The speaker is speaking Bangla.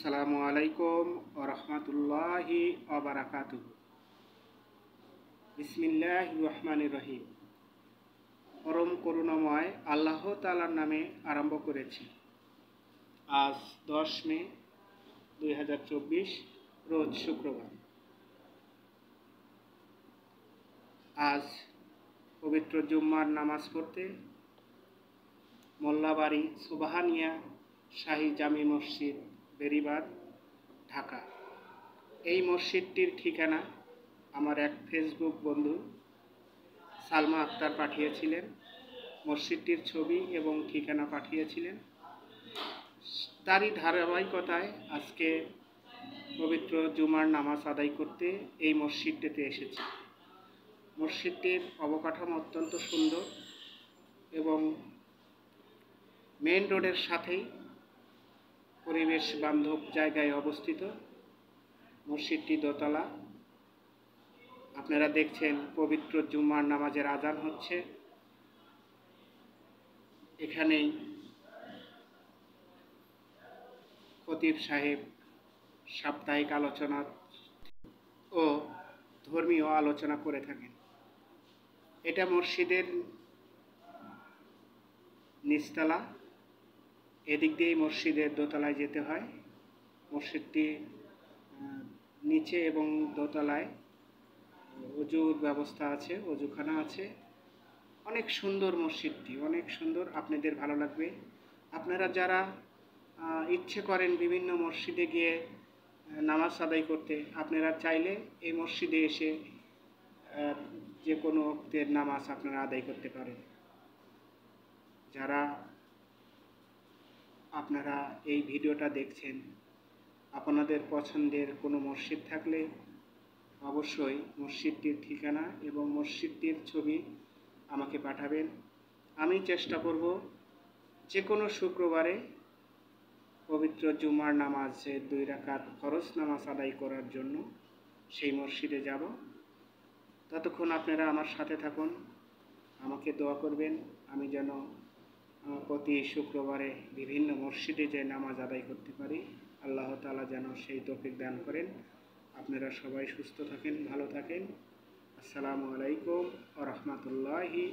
আসসালামু আলাইকুম ওয়া রাহমাতুল্লাহি ওয়া বারাকাতুহু। বিসমিল্লাহির রহমানির রহিম। পরম করুণাময় আল্লাহ তাআলার নামে আরম্ভ করেছি। আজ 10 মে 2024 রোজ শুক্রবার। আজ পবিত্র জুম্মার নামাজ পড়তে মোল্লাবাড়ি সুবহানিয়া শাহী জামি মসজিদ, বেরিবাঁধ, ঢাকা। এই মসজিদটির ঠিকানা আমার এক ফেসবুক বন্ধু সালমা আক্তার পাঠিয়েছিলেন। মসজিদটির ছবি এবং ঠিকানা পাঠিয়েছিলেন। তারই ধারাবাহিকতায় আজকে পবিত্র জুমার নামাজ আদায় করতে এই মসজিদটিতে এসেছি। মসজিদটির অবকাঠামো অত্যন্ত সুন্দর এবং মেইন রোডের সাথেই পরিবেশ বান্ধব জায়গায় অবস্থিত। মসজিদটি দোতলা। আপনারা দেখছেন পবিত্র জুমার নামাজের আজান হচ্ছে। এখানেই খতিব সাহেব সাপ্তাহিক আলোচনা ও ধর্মীয় আলোচনা করে থাকেন। এটা মসজিদের নিচতলা। এদিক দিয়েই মসজিদের দোতলায় যেতে হয়। মসজিদটি নিচে এবং দোতলায় অজুর ব্যবস্থা আছে, অজুখানা আছে। অনেক সুন্দর মসজিদটি, অনেক সুন্দর। আপনাদের ভালো লাগবে। আপনারা যারা ইচ্ছে করেন বিভিন্ন মসজিদে গিয়ে নামাজ আদায় করতে, আপনারা চাইলে এই মসজিদে এসে যে কোনো ওয়াক্তের নামাজ আপনারা আদায় করতে পারেন। যারা আপনারা এই ভিডিওটা দেখছেন, আপনাদের পছন্দের কোনো মসজিদ থাকলে অবশ্যই মসজিদটির ঠিকানা এবং মসজিদটির ছবি আমাকে পাঠাবেন। আমি চেষ্টা করব যে কোনো শুক্রবারে পবিত্র জুমার নামাজে 2 রাকাত ফরজ নামাজ আদায় করার জন্য সেই মসজিদে যাব। ততক্ষণ আপনারা আমার সাথে থাকুন, আমাকে দোয়া করবেন আমি যেন প্রতি শুক্রবারে বিভিন্ন মসজিদে যে নামাজ আদায় করতে পারি। আল্লাহ তাআলা যেন সেই তৌফিক দান করেন। আপনারা সবাই সুস্থ থাকেন, ভালো থাকেন। আসসালামু আলাইকুম ওয়া রাহমাতুল্লাহি।